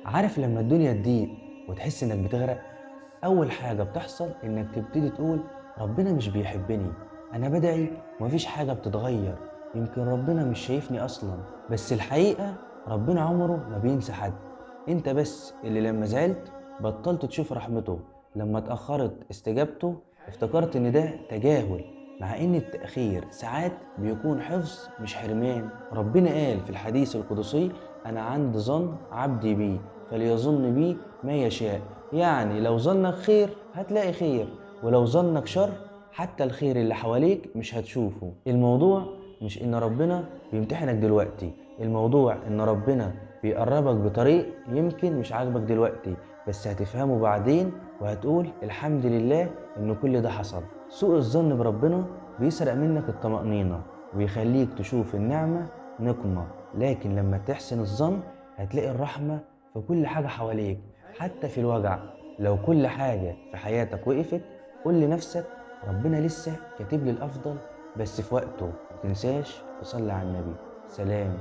عارف لما الدنيا تضيق وتحس انك بتغرق، اول حاجة بتحصل انك تبتدي تقول ربنا مش بيحبني، انا بدعي ومفيش حاجة بتتغير، يمكن ربنا مش شايفني اصلا. بس الحقيقة ربنا عمره ما بينسى حد، انت بس اللي لما زعلت بطلت تشوف رحمته، لما اتأخرت استجابته افتكرت ان ده تجاهل، مع ان التأخير ساعات بيكون حفظ مش حرمان. ربنا قال في الحديث القدسي: انا عند ظن عبدي بي فليظن بي ما يشاء. يعني لو ظنك خير هتلاقي خير، ولو ظنك شر حتى الخير اللي حواليك مش هتشوفه. الموضوع مش ان ربنا بيمتحنك دلوقتي، الموضوع ان ربنا بيقربك بطريق يمكن مش عاجبك دلوقتي، بس هتفهمه بعدين وهتقول الحمد لله ان كل ده حصل. سوء الظن بربنا بيسرق منك الطمأنينة ويخليك تشوف النعمة نقمة، لكن لما تحسن الظن هتلاقي الرحمة في كل حاجة حواليك، حتى في الوجع. لو كل حاجة في حياتك وقفت قول لنفسك ربنا لسه كاتب لي الأفضل بس في وقته. متنساش تصلي على النبي. سلام.